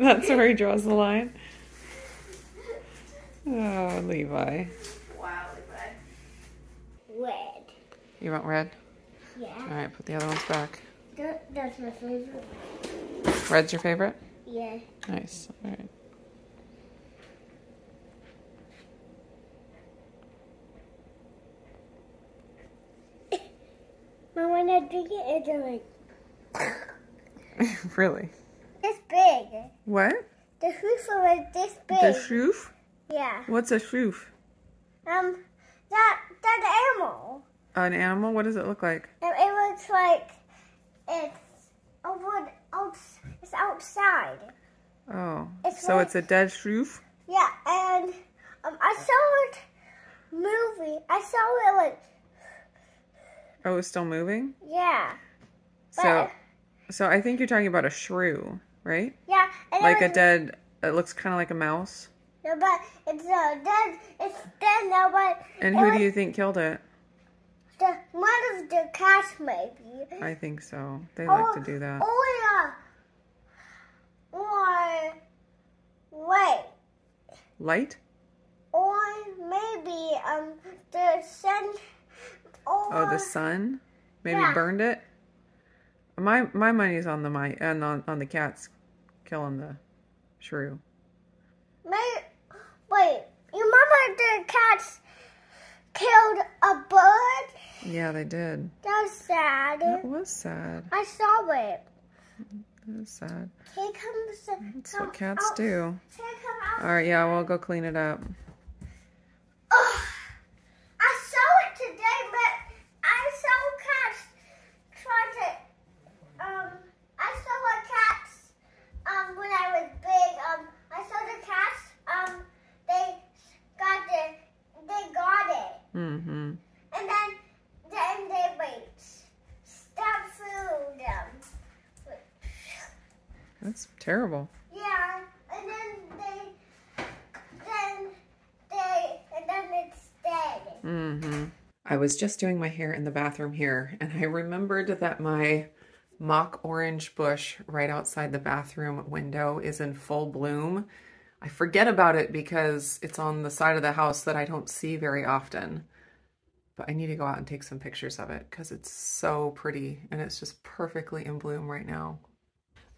That's where he draws the line. Oh, Levi. Wow, Levi. Red. You want red? Yeah. All right, put the other ones back. That's my favorite. Red's your favorite? Yeah. Nice. All right. Mom, when I drink it, it's like... Really? This big. What? The roof is this big. The shoof? Yeah. What's a shoof? That animal. An animal? What does it look like? It looks like it's outside. Oh, It's so like- it's a dead shoof? Yeah, and I saw it moving. I saw it like, Oh, it's still moving? yeah. So I think you're talking about a shrew, right? Yeah. And Like a dead, it looks kind of like a mouse. No, but it's dead. It's dead now, but... And who do you think killed it? One of the cats, maybe. I think so. They like to do that. Or wait. Light? Or maybe the sun. Oh, the sun? Maybe Yeah. burned it? My money's on the on the cats killing the shrew. Wait, you remember the cats killed a bird? Yeah, they did. That was sad. That was sad. I saw it. That was sad. Here comes. That's what cats do. Here come out. All right, yeah, we'll go clean it up. Oh, I saw it today, but I saw cats try to. I saw cats. When I was big. I saw the cats. They got it. Mm-hmm. And then they stop food. That's terrible. Yeah, and then it's dead. Mm-hmm. I was just doing my hair in the bathroom here, and I remembered that my mock orange bush right outside the bathroom window is in full bloom. I forget about it because it's on the side of the house that I don't see very often. But I need to go out and take some pictures of it because it's so pretty and it's just perfectly in bloom right now.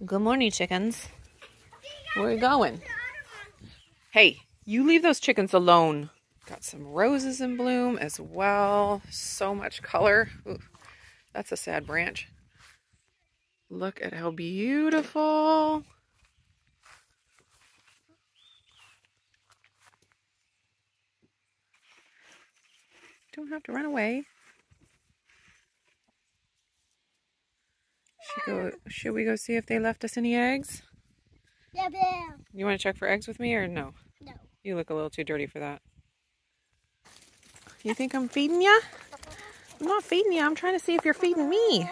Good morning, chickens. Where are you going? Hey, you leave those chickens alone. Got some roses in bloom as well. So much color. Ooh, that's a sad branch. Look at how beautiful. Don't have to run away. Should we go see if they left us any eggs? Yeah. You want to check for eggs with me or no? No. You look a little too dirty for that. You think I'm feeding you? I'm not feeding you. I'm trying to see if you're feeding me.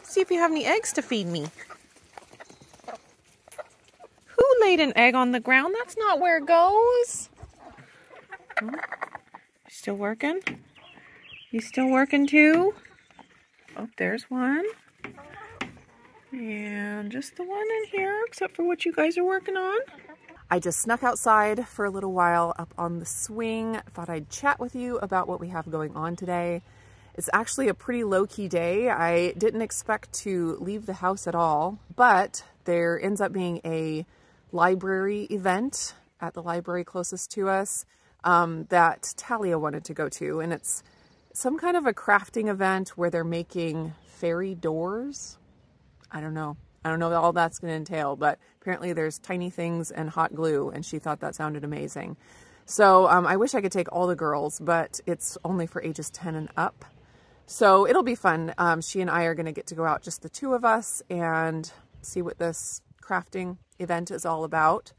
See if you have any eggs to feed me. Who laid an egg on the ground? That's not where it goes. Huh? Still working? You still working too? Oh, there's one. And just the one in here, except for what you guys are working on. I just snuck outside for a little while up on the swing. Thought I'd chat with you about what we have going on today. It's actually a pretty low-key day. I didn't expect to leave the house at all, but there ends up being a library event at the library closest to us that Talia wanted to go to, and it's some kind of a crafting event where they're making fairy doors. I don't know all that's going to entail, but apparently there's tiny things and hot glue, and she thought that sounded amazing. So I wish I could take all the girls, but it's only for ages 10 and up. So it'll be fun. She and I are going to get to go out, just the two of us, and see what this crafting event is all about.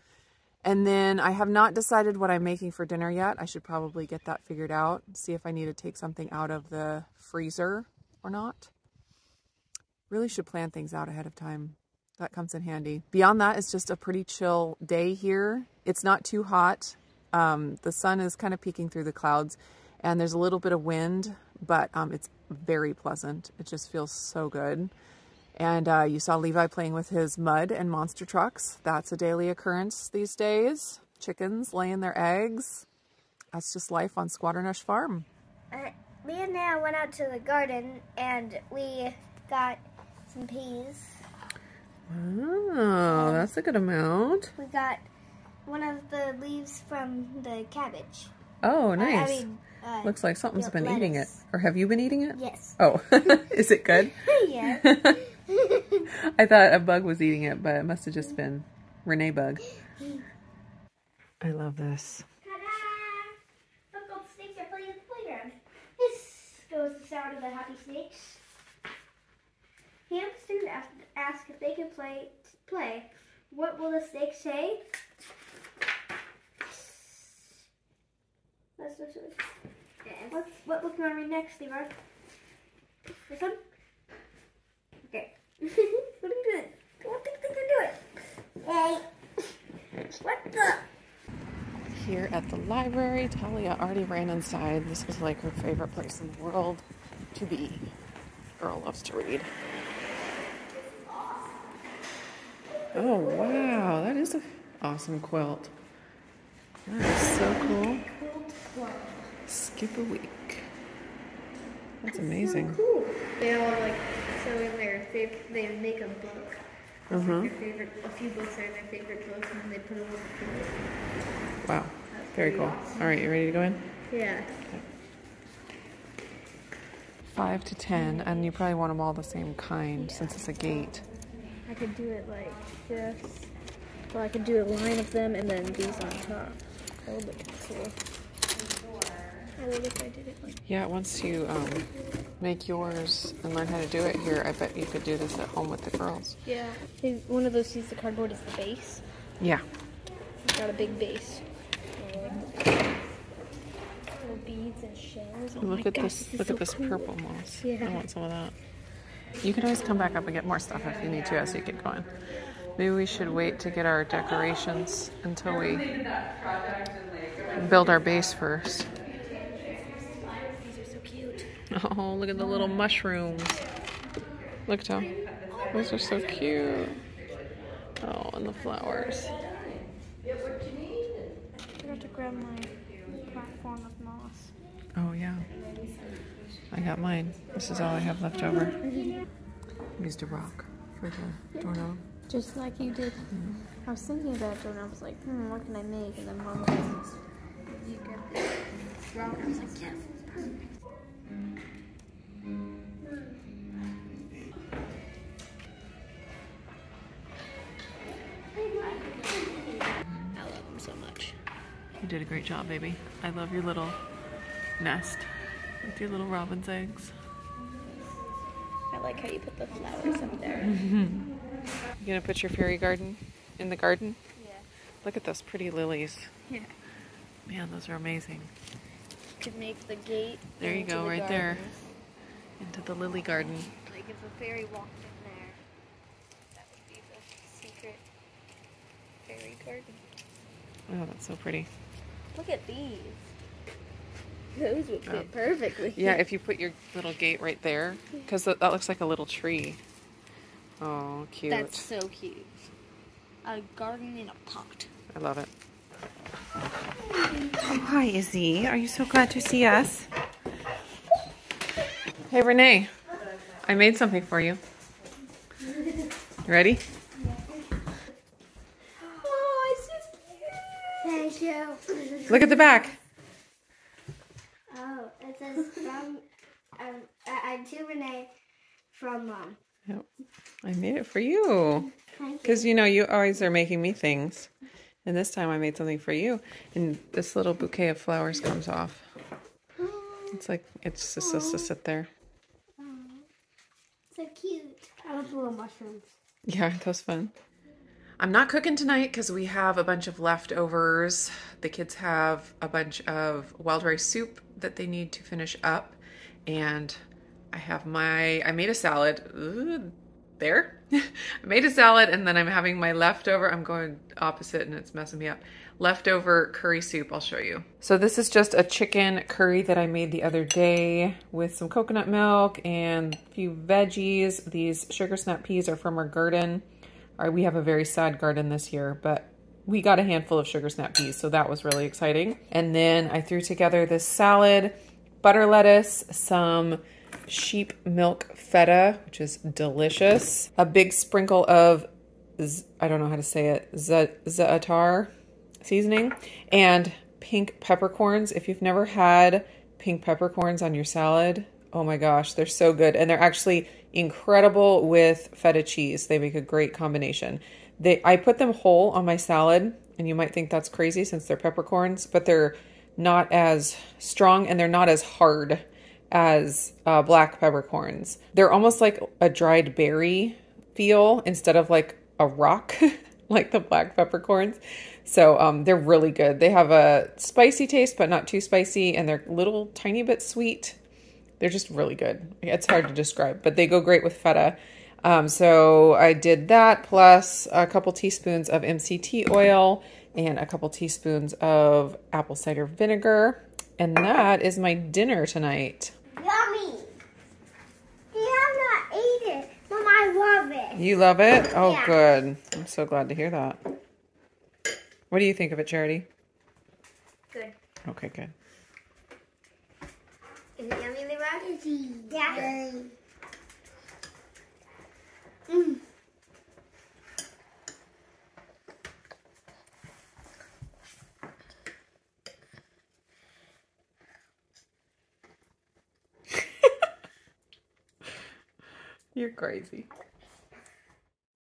And then I have not decided what I'm making for dinner yet. I should probably get that figured out, see if I need to take something out of the freezer or not. Really should plan things out ahead of time. That comes in handy. Beyond that, it's just a pretty chill day here. It's not too hot. The sun is kind of peeking through the clouds, and there's a little bit of wind, but it's very pleasant. It just feels so good. And you saw Levi playing with his mud and monster trucks. That's a daily occurrence these days. Chickens laying their eggs. That's just life on Squatternush Farm. Me and Nana went out to the garden and we got some peas. Oh, that's a good amount. We got one of the leaves from the cabbage. Oh, nice. Looks like something's been eating it. Or have you been eating it? Yes. Oh, is it good? Yes. I thought a bug was eating it, but it must have just been Renee bug. I love this. Ta-da! Look, all the snakes are playing at the playground. This goes the sound of the happy snakes. Hamsters ask if they can play. What will the snake say? Let's look at this. What book do you want to read next, Levi? This one? Okay. What are you doing? What do you think you're doing? Hey. What the? Here at the library, Talia already ran inside. This was like her favorite place in the world to be. Girl loves to read. Oh, wow. That is an awesome quilt. That is so cool. Skip a week. That's amazing. So cool. They all so in their they make a book. Their favorite, a few books are their favorite books, and then they put them on the table. Wow. Very cool. All right, you ready to go in? Yeah. Okay. 5 to 10, and you probably want them all the same kind since it's a gate. I could do it like this. Well, I could do a line of them and then these on top. That would look cool. I would if I did it like. Yeah, once you make yours and learn how to do it here, I bet you could do this at home with the girls. Yeah. One of those pieces of cardboard is the base. Yeah. It's got a big base. Little beads and shells. Oh Look at this! Look at this purple moss. Yeah. I want some of that. You can always come back up and get more stuff if you need to as you get going. Maybe we should wait to get our decorations until we build our base first. These are so cute. Oh, look at the little mushrooms. Look, Tom. Those are so cute. Oh, and the flowers. I forgot to grab my platform of moss. Oh, yeah. I got mine. This is all I have left over. Used a rock for the doorknob. Just like you did. Mm-hmm. I was thinking about doorknob. I was like, what can I make? And then Mom goes, you got this rock. I was like, yes, perfect. I love them so much. You did a great job, baby. I love your little nest with your little robin's eggs. I like how you put the flowers up there. You gonna put your fairy garden in the garden? Yeah. Look at those pretty lilies. Yeah. Man, those are amazing. Could make the gate. There you go, right there. Into the lily garden. Like if a fairy walked in there, that would be the secret fairy garden. Oh, that's so pretty. Look at these. Those would fit perfectly. Yeah, if you put your little gate right there, because that looks like a little tree. Oh, cute. That's so cute. A garden in a pot. I love it. Oh, hi, Izzy. Are you so glad to see us? Hey, Renee. I made something for you. You ready? Oh, it's so cute. Thank you. Look at the back. Oh, it says from, to Renee from Mom. Yep. I made it for you. Thank you. Because, you know, you always are making me things. And this time I made something for you. And this little bouquet of flowers comes off. It's like, it's just supposed to sit there. Oh, so cute. I love the little mushrooms. Yeah, that was fun. I'm not cooking tonight because we have a bunch of leftovers. The kids have a bunch of wild rice soup that they need to finish up. And I have I made a salad. Ooh, there. I made a salad and then I'm having my leftover, I'm going opposite and it's messing me up, leftover curry soup. I'll show you. So this is just a chicken curry that I made the other day with some coconut milk and a few veggies. These sugar snap peas are from our garden. We have a very sad garden this year, but we got a handful of sugar snap peas, so that was really exciting. And then I threw together this salad, butter lettuce, some sheep milk feta, which is delicious, a big sprinkle of, I don't know how to say it, za'atar seasoning, and pink peppercorns. If you've never had pink peppercorns on your salad, oh my gosh, they're so good. And they're actually incredible with feta cheese. They make a great combination. I put them whole on my salad, and you might think that's crazy since they're peppercorns, but they're not as strong and they're not as hard as black peppercorns. They're almost like a dried berry feel instead of like a rock like the black peppercorns. So they're really good. They have a spicy taste, but not too spicy, and they're a little tiny bit sweet. They're just really good. It's hard to describe, but they go great with feta. So I did that plus a couple teaspoons of MCT oil and a couple teaspoons of apple cider vinegar. And that is my dinner tonight. Yummy. You have not eaten it, Mom, I love it. You love it? Oh, yeah. Good. I'm so glad to hear that. What do you think of it, Charity? Good. Okay, good. Is it yummy, Levi? Yeah. You're crazy.